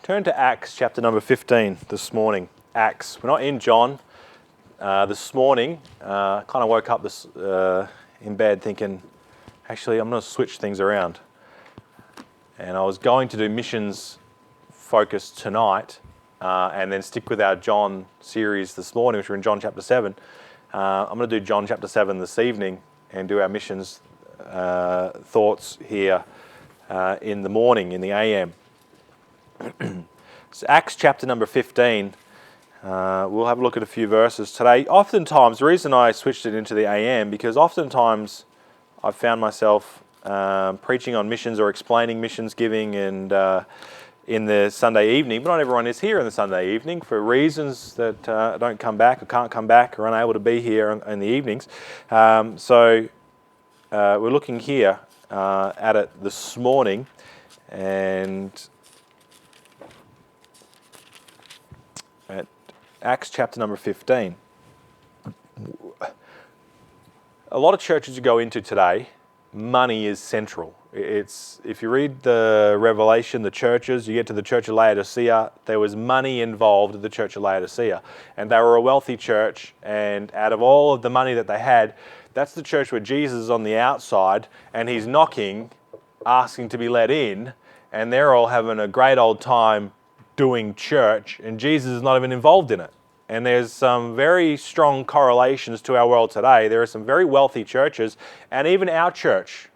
Turn to Acts chapter number 15 this morning. Acts. We're not in John. This morning, kind of woke up in bed thinking, actually, I'm going to switch things around. And I was going to do missions focus tonight and then stick with our John series this morning, which we're in John chapter 7. I'm going to do John chapter 7 this evening and do our missions thoughts here in the morning, in the AM. So Acts chapter number 15, we'll have a look at a few verses today. Oftentimes, the reason I switched it into the AM, because oftentimes I've found myself preaching on missions or explaining missions giving and in the Sunday evening, but not everyone is here in the Sunday evening for reasons that don't come back or can't come back or unable to be here in the evenings. So we're looking here at it this morning, and at Acts chapter number 15. A lot of churches you go into today, money is central. It's, if you read the Revelation, the churches, you get to the church of Laodicea, there was money involved at the church of Laodicea. And they were a wealthy church, and out of all of the money that they had, that's the church where Jesus is on the outside, and he's knocking, asking to be let in, and they're all having a great old time doing church, and Jesus is not even involved in it. And there's some very strong correlations to our world today. There are some very wealthy churches, and even our church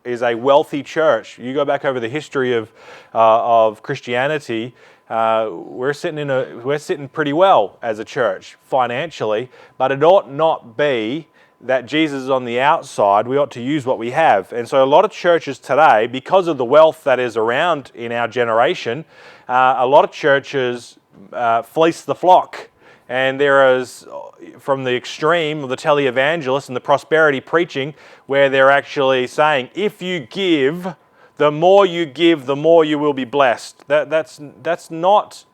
is a wealthy church. You go back over the history of Christianity, we're sitting pretty well as a church financially, but it ought not be that Jesus is on the outside. We ought to use what we have. And so a lot of churches today, because of the wealth that is around in our generation, a lot of churches fleece the flock. And there is, from the extreme of the televangelists and the prosperity preaching, where they're actually saying, if you give, the more you give, the more you will be blessed. That's not,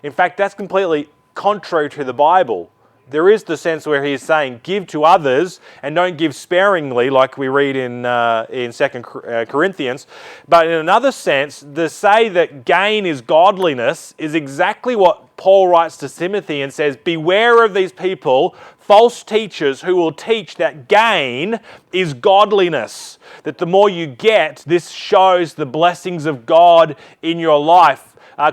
in fact, that's completely contrary to the Bible. There is the sense where he is saying, give to others and don't give sparingly, like we read in 2 Corinthians. But in another sense, to say that gain is godliness is exactly what Paul writes to Timothy and says, beware of these people, false teachers who will teach that gain is godliness. That the more you get, this shows the blessings of God in your life.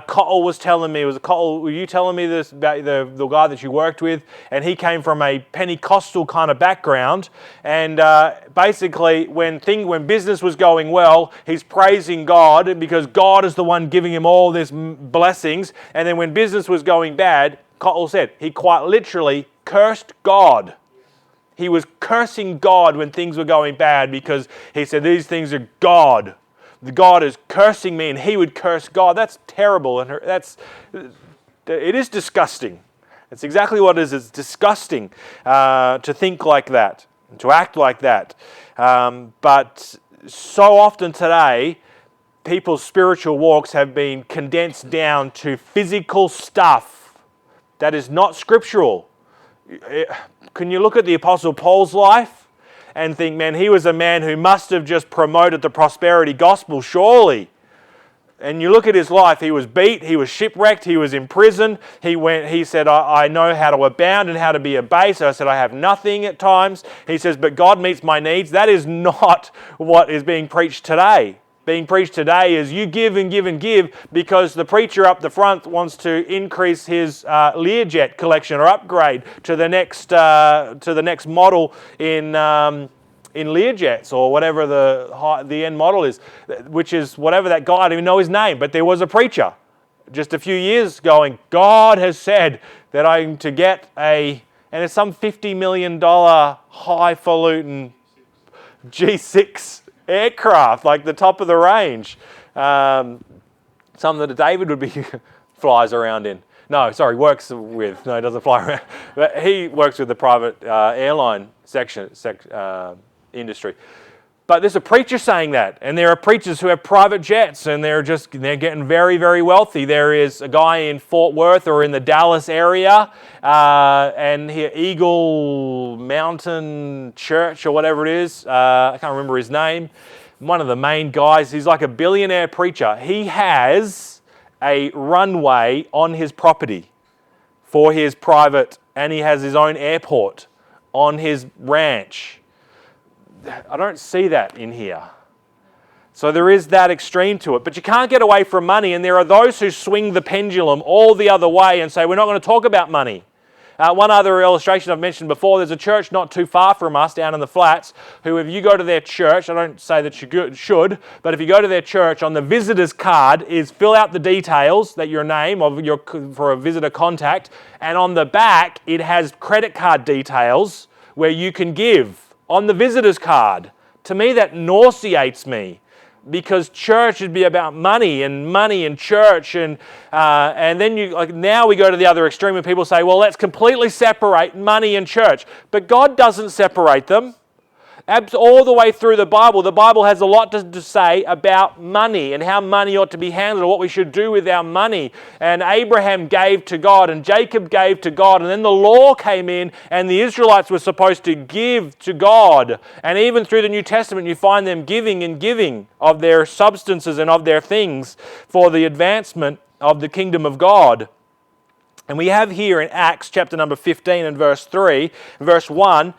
Cottle was telling me, were you telling me this about the guy that you worked with? And he came from a Pentecostal kind of background. And basically, when business was going well, he's praising God because God is the one giving him all these blessings. And then when business was going bad, Cottle said, he quite literally cursed God. He was cursing God when things were going bad because he said, these things are God. God is cursing me, and he would curse God. That's terrible, and it is disgusting. It's exactly what it is. It's disgusting to think like that, to act like that. But so often today, people's spiritual walks have been condensed down to physical stuff that is not scriptural. Can you look at the Apostle Paul's life and think, man, he was a man who must have just promoted the prosperity gospel, surely. And you look at his life, he was beat, he was shipwrecked, he was in prison. He said, I know how to abound and how to be abased. I said, I have nothing at times. He says, but God meets my needs. That is not what is being preached today. Being preached today is you give and give and give because the preacher up the front wants to increase his Learjet collection or upgrade to the next model in Learjets or whatever the end model is, which is whatever that guy, I don't even know his name, but there was a preacher just a few years going, God has said that I'm to get and it's some $50 million highfalutin G6 aircraft, like the top of the range. Some that David would be flies around in. Works with. No, he doesn't fly around. But he works with the private airline industry. But there's a preacher saying that, and there are preachers who have private jets, and they're getting very, very wealthy. There is a guy in Fort Worth or in the Dallas area, and here Eagle Mountain Church or whatever it is. I can't remember his name. One of the main guys. He's like a billionaire preacher. He has a runway on his property for his private, and he has his own airport on his ranch. I don't see that in here. So there is that extreme to it. But you can't get away from money, and there are those who swing the pendulum all the other way and say, we're not going to talk about money. One other illustration I've mentioned before, there's a church not too far from us down in the flats who, if you go to their church, I don't say that you should, but if you go to their church, on the visitor's card is fill out the details, that your name for a visitor contact, and on the back it has credit card details where you can give on the visitor's card. To me, that nauseates me. Because church would be about money and church, and then now we go to the other extreme and people say, well, let's completely separate money and church. But God doesn't separate them. All the way through the Bible has a lot to say about money and how money ought to be handled and what we should do with our money. And Abraham gave to God and Jacob gave to God, and then the law came in and the Israelites were supposed to give to God. And even through the New Testament you find them giving of their substances and of their things for the advancement of the kingdom of God. And we have here in Acts chapter number 15 and verse 3, verse 1,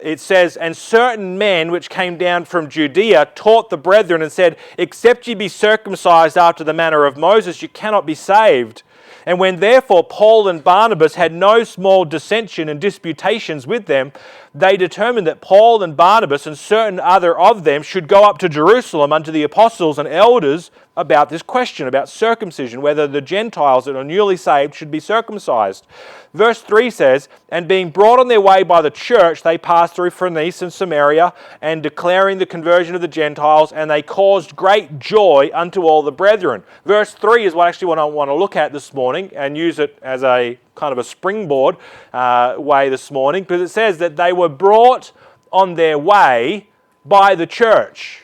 it says, and certain men which came down from Judea taught the brethren and said, except ye be circumcised after the manner of Moses, you cannot be saved. And when therefore Paul and Barnabas had no small dissension and disputations with them, they determined that Paul and Barnabas and certain other of them should go up to Jerusalem unto the apostles and elders about this question, about circumcision, whether the Gentiles that are newly saved should be circumcised. Verse 3 says, and being brought on their way by the church, they passed through Phoenicia and Samaria, and declaring the conversion of the Gentiles, and they caused great joy unto all the brethren. Verse 3 is what I want to look at this morning and use it as a kind of a springboard way this morning, because it says that they were brought on their way by the church.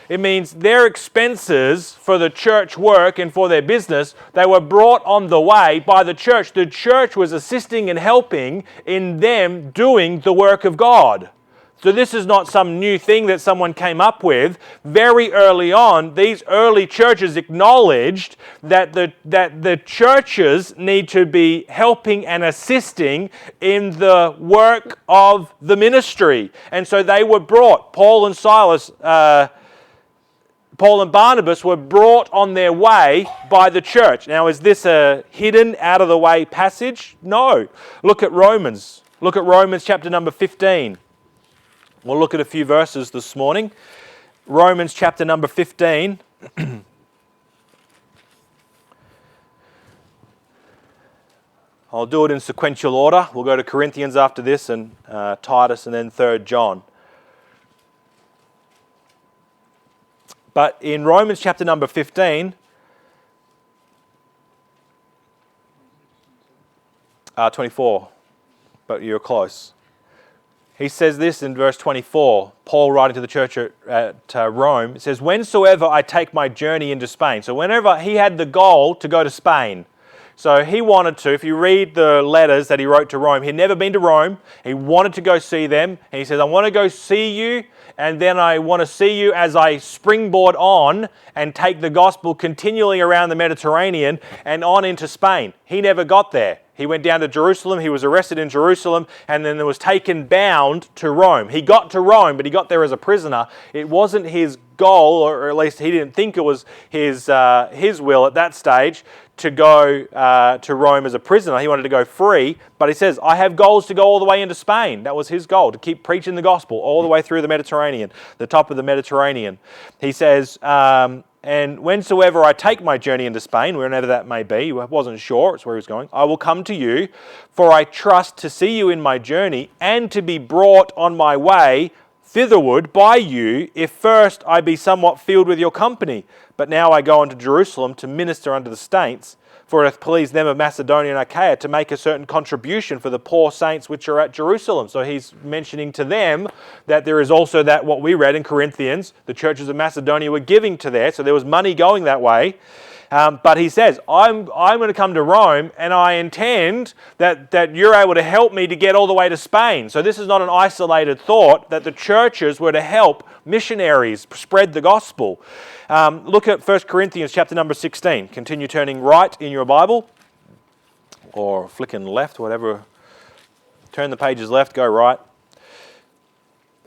It means their expenses for the church work and for their business, they were brought on the way by the church. The church was assisting and helping in them doing the work of God. So this is not some new thing that someone came up with. Very early on, these early churches acknowledged that the churches need to be helping and assisting in the work of the ministry. And so they were brought, Paul and Barnabas were brought on their way by the church. Now, is this a hidden, out-of-the-way passage? No. Look at Romans. Look at Romans chapter number 15. We'll look at a few verses this morning. Romans chapter number 15. I'll do it in sequential order. We'll go to Corinthians after this, and Titus, and then 3rd John. But in Romans chapter number 15, 24, but you're close. He says this in verse 24, Paul writing to the church at Rome, it says, whensoever I take my journey into Spain. So whenever he had the goal to go to Spain. So he wanted to, if you read the letters that he wrote to Rome, he'd never been to Rome. He wanted to go see them. And he says, I want to go see you, and then I want to see you as I springboard on and take the gospel continually around the Mediterranean and on into Spain. He never got there. He went down to Jerusalem, he was arrested in Jerusalem, and then was taken bound to Rome. He got to Rome, but he got there as a prisoner. It wasn't his goal, or at least he didn't think it was his will at that stage, to go to Rome as a prisoner. He wanted to go free, but he says, I have goals to go all the way into Spain. That was his goal, to keep preaching the gospel all the way through the Mediterranean, the top of the Mediterranean. He says, and whensoever I take my journey into Spain, wherever that may be, he wasn't sure, it's where he was going, I will come to you, for I trust to see you in my journey, and to be brought on my way thitherward by you, if first I be somewhat filled with your company. But now I go unto Jerusalem to minister unto the saints, for it hath pleased them of Macedonia and Achaia to make a certain contribution for the poor saints which are at Jerusalem. So he's mentioning to them that there is also that, what we read in Corinthians, the churches of Macedonia were giving to there, so there was money going that way. But he says, I'm going to come to Rome, and I intend that you're able to help me to get all the way to Spain. So this is not an isolated thought, that the churches were to help missionaries spread the gospel. Look at 1 Corinthians chapter number 16. Continue turning right in your Bible, or flicking left, whatever. Turn the pages left, go right.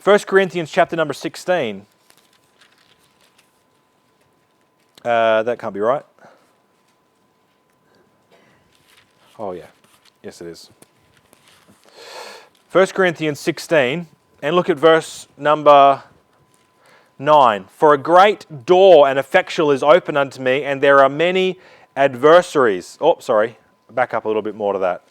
1 Corinthians chapter number 16. That can't be right. Oh yeah, yes it is. 1 Corinthians 16, and look at verse number 9. For a great door and effectual is open unto me, and there are many adversaries. Oh, sorry, back up a little bit more to that.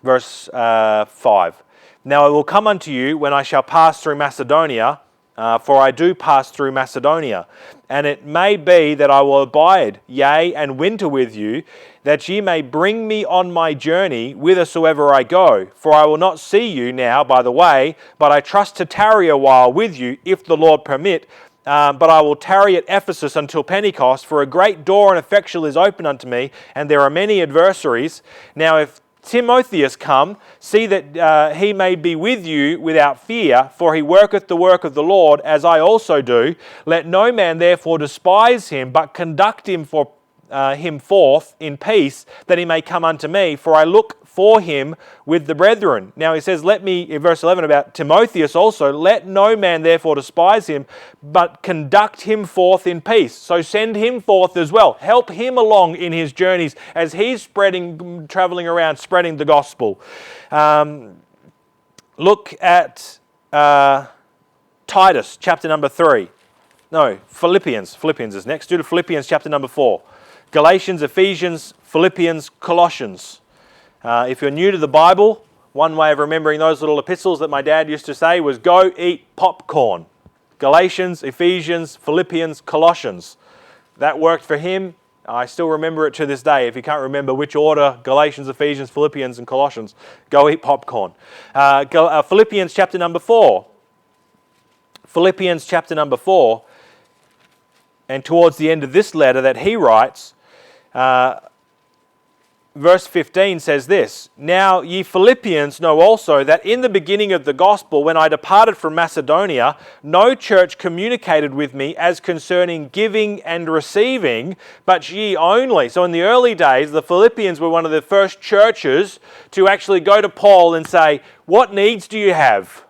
Verse 5. Now I will come unto you when I shall pass through Macedonia, for I do pass through Macedonia. And it may be that I will abide, yea, and winter with you, that ye may bring me on my journey whithersoever I go. For I will not see you now by the way, but I trust to tarry a while with you, if the Lord permit. But I will tarry at Ephesus until Pentecost, for a great door and effectual is open unto me, and there are many adversaries. Now if Timotheus come, see that he may be with you without fear, for he worketh the work of the Lord, as I also do. Let no man therefore despise him, but conduct him forth in peace, that he may come unto me, for I look for him with the brethren. Now he says, let me, in verse 11 about Timotheus also, let no man therefore despise him, but conduct him forth in peace. So send him forth as well. Help him along in his journeys as he's traveling around, spreading the gospel. Look at Titus, chapter number 3. No, Philippians. Philippians is next. Do to Philippians, chapter number 4. Galatians, Ephesians, Philippians, Colossians. If you're new to the Bible, one way of remembering those little epistles that my dad used to say was go eat popcorn. Galatians, Ephesians, Philippians, Colossians. That worked for him. I still remember it to this day. If you can't remember which order, Galatians, Ephesians, Philippians, and Colossians, go eat popcorn. Philippians chapter number 4. Philippians chapter number 4. And towards the end of this letter that he writes, verse 15 says this, Now ye Philippians know also that in the beginning of the gospel, when I departed from Macedonia, no church communicated with me as concerning giving and receiving, but ye only. So in the early days, the Philippians were one of the first churches to actually go to Paul and say, what needs do you have?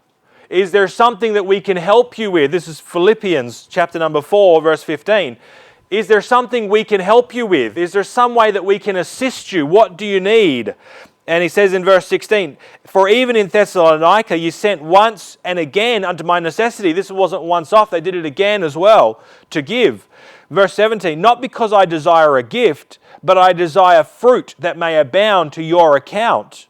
Is there something that we can help you with? This is Philippians chapter number 4, verse 15. Is there something we can help you with? Is there some way that we can assist you? What do you need? And he says in verse 16, For even in Thessalonica ye sent once and again unto my necessity. This wasn't once off, they did it again as well, to give. Verse 17, Not because I desire a gift, but I desire fruit that may abound to your account.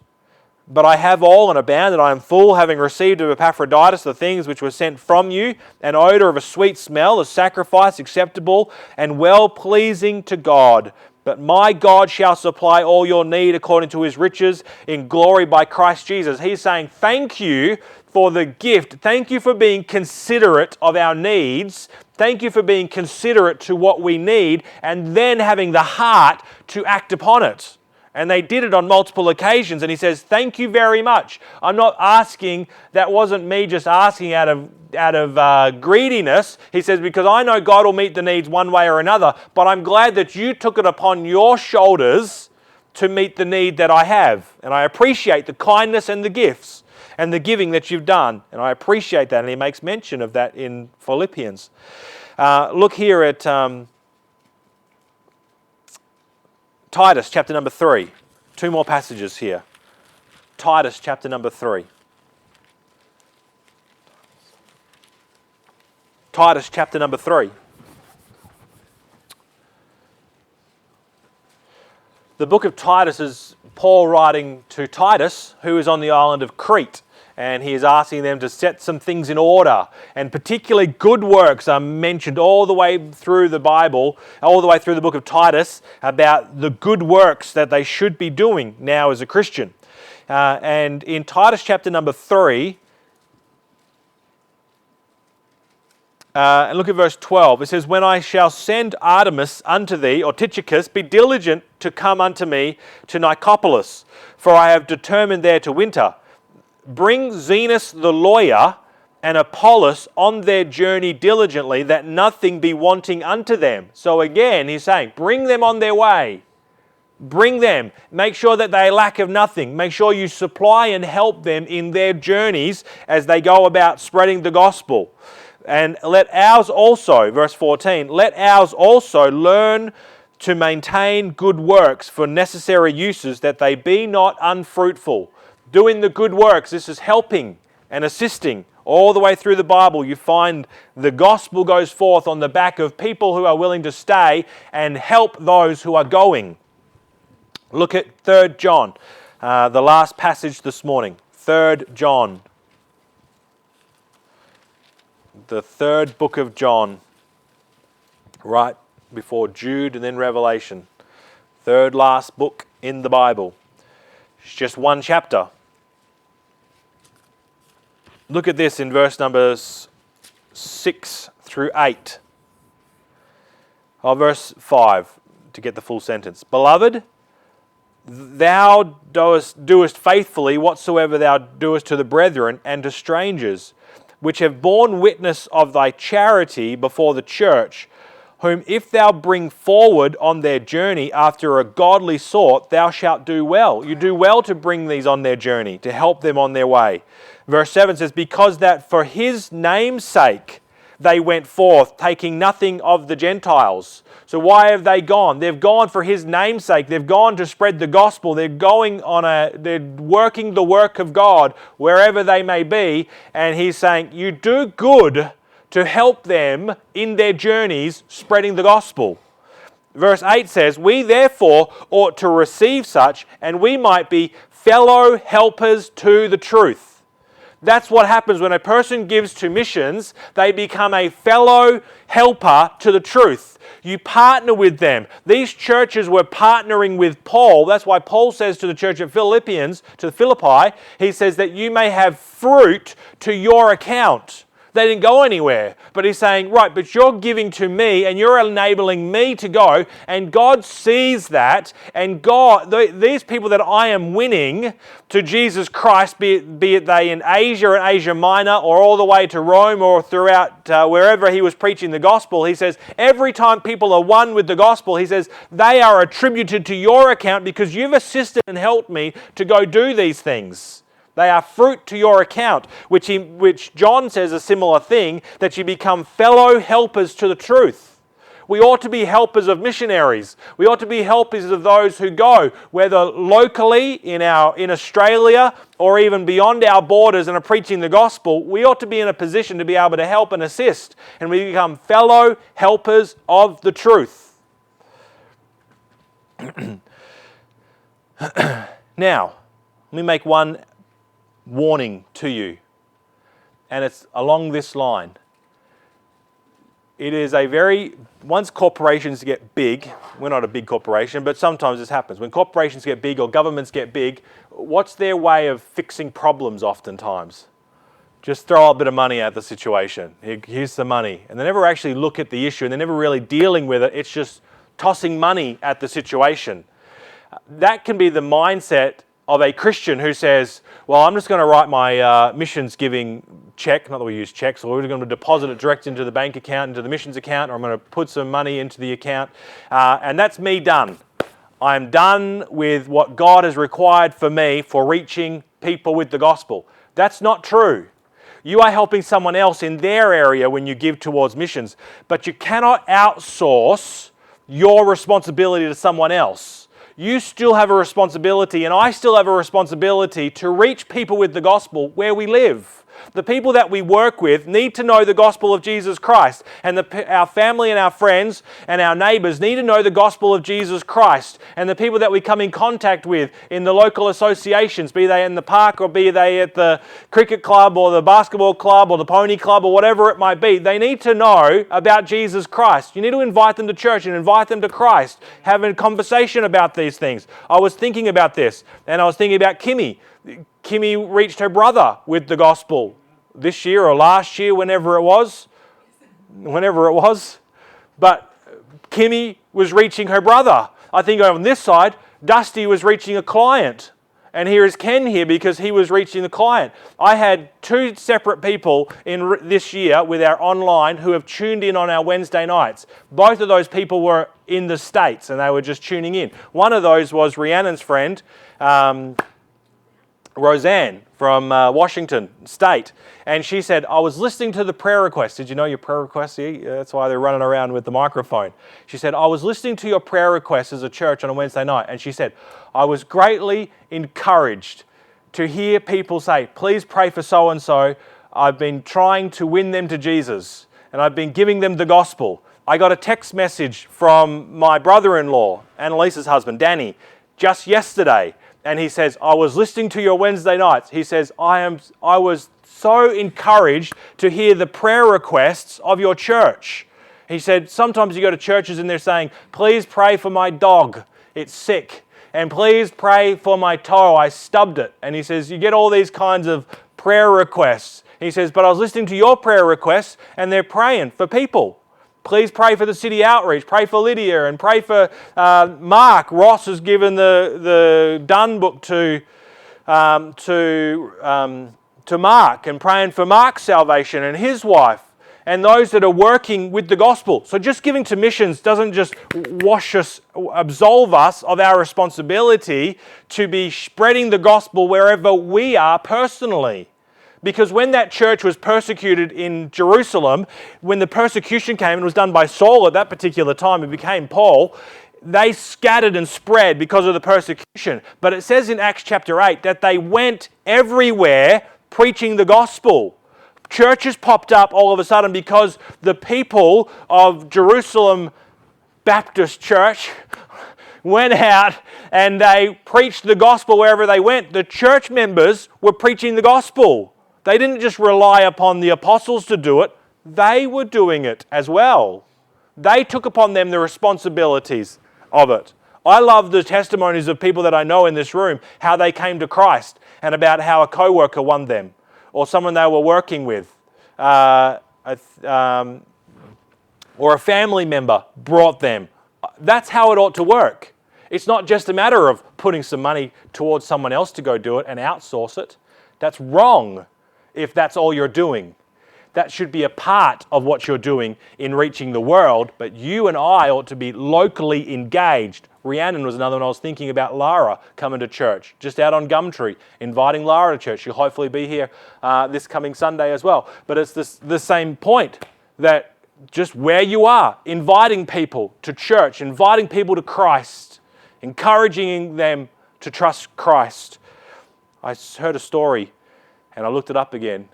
But I have all and abound, and I am full, having received of Epaphroditus the things which were sent from you, an odour of a sweet smell, a sacrifice acceptable and well-pleasing to God. But my God shall supply all your need according to his riches in glory by Christ Jesus. He's saying, thank you for the gift. Thank you for being considerate of our needs. Thank you for being considerate to what we need, and then having the heart to act upon it. And they did it on multiple occasions. And he says, thank you very much. I'm not asking, that wasn't me just asking out of greediness. He says, because I know God will meet the needs one way or another, but I'm glad that you took it upon your shoulders to meet the need that I have. And I appreciate the kindness and the gifts and the giving that you've done. And I appreciate that. And he makes mention of that in Philippians. Look here at Titus chapter number 3. Two more passages here. Titus chapter number 3. Titus chapter number 3. The book of Titus is Paul writing to Titus, who is on the island of Crete. And he is asking them to set some things in order. And particularly good works are mentioned all the way through the Bible, all the way through the book of Titus, about the good works that they should be doing now as a Christian. And in Titus chapter number 3, And look at verse 12. It says, when I shall send Artemis unto thee, or Tychicus, be diligent to come unto me to Nicopolis, for I have determined there to winter. Bring Zenos the lawyer and Apollos on their journey diligently, that nothing be wanting unto them. So again, he's saying, bring them on their way. Bring them. Make sure that they lack of nothing. Make sure you supply and help them in their journeys as they go about spreading the gospel. And let ours also, verse 14, let ours also learn to maintain good works for necessary uses, that they be not unfruitful. Doing the good works, this is helping and assisting. All the way through the Bible, you find the gospel goes forth on the back of people who are willing to stay and help those who are going. Look at 3 John, the last passage this morning. 3 John. The third book of John, right before Jude and then Revelation. Third last book in the Bible. It's just one chapter. Look at this in verse numbers 6 through 8. Verse 5, to get the full sentence. Beloved, thou doest faithfully whatsoever thou doest to the brethren and to strangers, which have borne witness of thy charity before the church, whom if thou bring forward on their journey after a godly sort, thou shalt do well. You do well to bring these on their journey, to help them on their way. Verse 7 says, because that for his name's sake they went forth, taking nothing of the Gentiles. So why have they gone? They've gone for his name's sake. They've gone to spread the gospel. They're working the work of God wherever they may be. And he's saying, you do good to help them in their journeys spreading the gospel. Verse 8 says, we therefore ought to receive such, and we might be fellow helpers to the truth. That's what happens when a person gives to missions. They become a fellow helper to the truth. You partner with them. These churches were partnering with Paul. That's why Paul says to the church of Philippians, to Philippi, he says that you may have fruit to your account. They didn't go anywhere. But he's saying, right, but you're giving to me and you're enabling me to go, and God sees that, and God, these people that I am winning to Jesus Christ, be it they in Asia and Asia Minor, or all the way to Rome, or throughout wherever he was preaching the gospel, he says, every time people are one with the gospel, he says, they are attributed to your account because you've assisted and helped me to go do these things. They are fruit to your account, which John says a similar thing, that you become fellow helpers to the truth. We ought to be helpers of missionaries. We ought to be helpers of those who go, whether locally in Australia or even beyond our borders and are preaching the gospel. We ought to be in a position to be able to help and assist, and we become fellow helpers of the truth. Now, let me make one warning to you, and it's along this line. It is once corporations get big, we're not a big corporation, but sometimes this happens. When corporations get big or governments get big, what's their way of fixing problems oftentimes? Just throw a bit of money at the situation. Here's the money. And they never actually look at the issue, and they're never really dealing with it. It's just tossing money at the situation. That can be the mindset of a Christian who says, well, I'm just going to write my missions giving check, not that we use checks, or we're going to deposit it direct into the bank account, into the missions account, or I'm going to put some money into the account, and that's me done. I'm done with what God has required for me for reaching people with the gospel. That's not true. You are helping someone else in their area when you give towards missions, but you cannot outsource your responsibility to someone else. You still have a responsibility, and I still have a responsibility to reach people with the gospel where we live. The people that we work with need to know the gospel of Jesus Christ, and our family and our friends and our neighbours need to know the gospel of Jesus Christ, and the people that we come in contact with in the local associations, be they in the park or be they at the cricket club or the basketball club or the pony club or whatever it might be, they need to know about Jesus Christ. You need to invite them to church and invite them to Christ, have a conversation about these things. I was thinking about this, and I was thinking about Kimmy. Kimmy reached her brother with the gospel this year or last year, whenever it was. whenever it was. But Kimmy was reaching her brother. I think on this side, Dusty was reaching a client. And here is Ken here because he was reaching the client. I had 2 separate people in this year with our online who have tuned in on our Wednesday nights. Both of those people were in the States and they were just tuning in. One of those was Rhiannon's friend, Roseanne from Washington State. And she said, I was listening to the prayer request. Did you know your prayer requests? Yeah, that's why they're running around with the microphone. She said, I was listening to your prayer requests as a church on a Wednesday night. And she said, I was greatly encouraged to hear people say, please pray for so-and-so. I've been trying to win them to Jesus and I've been giving them the gospel. I got a text message from my brother-in-law, Annalisa's husband, Danny, just yesterday. And he says, I was listening to your Wednesday nights. He says, I was so encouraged to hear the prayer requests of your church. He said, sometimes you go to churches and they're saying, please pray for my dog, it's sick. And please pray for my toe, I stubbed it. And he says, you get all these kinds of prayer requests. He says, but I was listening to your prayer requests and they're praying for people. Please pray for the city outreach. Pray for Lydia and pray for Mark. Ross has given the Dunn book to Mark and praying for Mark's salvation and his wife and those that are working with the gospel. So just giving to missions doesn't just absolve us of our responsibility to be spreading the gospel wherever we are personally. Because when that church was persecuted in Jerusalem, when the persecution came and was done by Saul at that particular time, it became Paul, they scattered and spread because of the persecution. But it says in Acts chapter 8 that they went everywhere preaching the gospel. Churches popped up all of a sudden because the people of Jerusalem Baptist Church went out and they preached the gospel wherever they went. The church members were preaching the gospel. They didn't just rely upon the apostles to do it, they were doing it as well. They took upon them the responsibilities of it. I love the testimonies of people that I know in this room, how they came to Christ and about how a co-worker won them or someone they were working with or a family member brought them. That's how it ought to work. It's not just a matter of putting some money towards someone else to go do it and outsource it. That's wrong. If that's all you're doing. That should be a part of what you're doing in reaching the world, but you and I ought to be locally engaged. Rhiannon was another one I was thinking about. Lara coming to church, just out on Gumtree, inviting Lara to church. She'll hopefully be here this coming Sunday as well. But it's the same point, that just where you are, inviting people to church, inviting people to Christ, encouraging them to trust Christ. I heard a story and I looked it up again.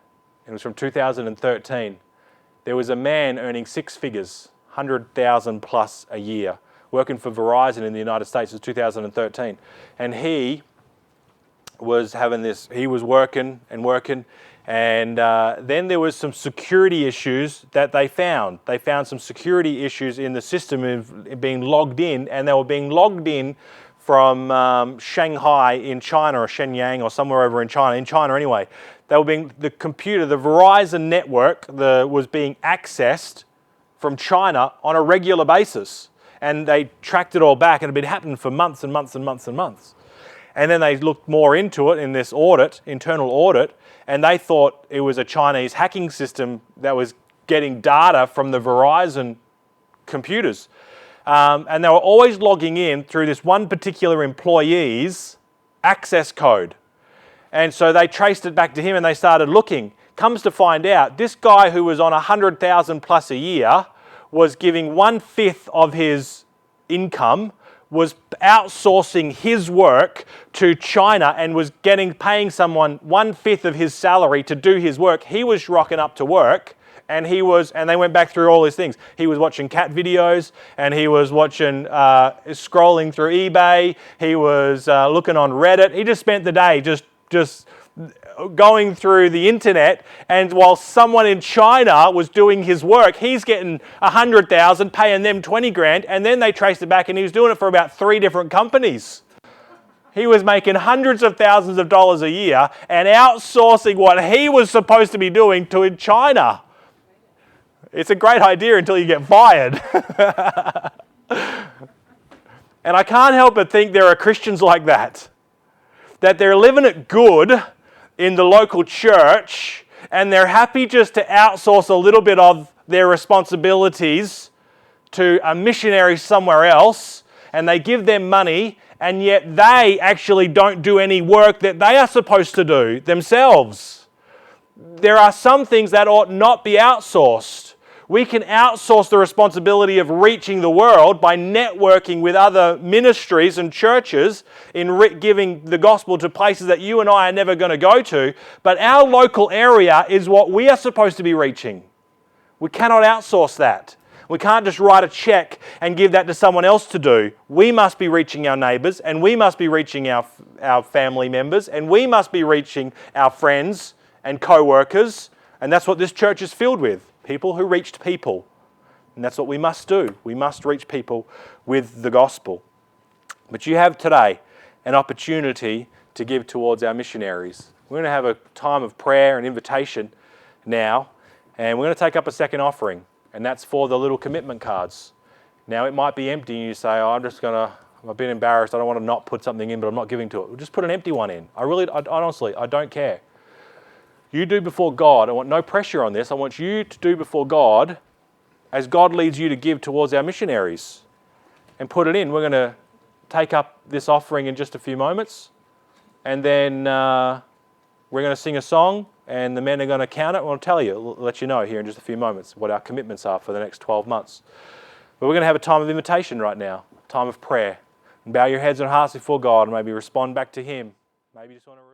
It was from 2013. There was a man earning 6 figures, 100,000 plus a year, working for Verizon in the United States. It was 2013. And he was working, and then there was some security issues that they found. They found some security issues in the system of being logged in, and they were being logged in from Shanghai in China, or Shenyang, or somewhere over in China anyway. They were being, the Verizon network was being accessed from China on a regular basis. And they tracked it all back, and it had been happening for months and months and months and months. And then they looked more into it in this audit, internal audit, and they thought it was a Chinese hacking system that was getting data from the Verizon computers. And they were always logging in through this one particular employee's access code. And so they traced it back to him and they started looking. Comes to find out, this guy who was on 100,000 plus a year was giving 1/5 of his income, was outsourcing his work to China and was paying someone 1/5 of his salary to do his work. He was rocking up to work. And they went back through all these things. He was watching cat videos, and he was watching, scrolling through eBay. He was looking on Reddit. He just spent the day just going through the internet. And while someone in China was doing his work, he's getting 100,000, paying them 20 grand, and then they traced it back, and he was doing it for about 3 different companies. He was making hundreds of thousands of dollars a year and outsourcing what he was supposed to be doing to China. It's a great idea until you get fired. And I can't help but think there are Christians like that they're living it good in the local church and they're happy just to outsource a little bit of their responsibilities to a missionary somewhere else, and they give them money, and yet they actually don't do any work that they are supposed to do themselves. There are some things that ought not be outsourced. We can outsource the responsibility of reaching the world by networking with other ministries and churches in giving the gospel to places that you and I are never going to go to. But our local area is what we are supposed to be reaching. We cannot outsource that. We can't just write a check and give that to someone else to do. We must be reaching our neighbours, and we must be reaching our family members, and we must be reaching our friends and co-workers. And that's what this church is filled with. People who reached people. And that's what we must do. We must reach people with the gospel. But you have today an opportunity to give towards our missionaries. We're going to have a time of prayer and invitation now. And we're going to take up a second offering. And that's for the little commitment cards. Now it might be empty and you say, oh, I'm a bit embarrassed. I don't want to not put something in, but I'm not giving to it. We'll just put an empty one in. Honestly, I don't care. You do before God. I want no pressure on this. I want you to do before God as God leads you to give towards our missionaries. And put it in. We're going to take up this offering in just a few moments. And then we're going to sing a song. And the men are going to count it. We'll tell you, we'll let you know here in just a few moments what our commitments are for the next 12 months. But we're going to have a time of invitation right now. A time of prayer. And bow your heads and hearts before God and maybe respond back to Him. Maybe you just want to...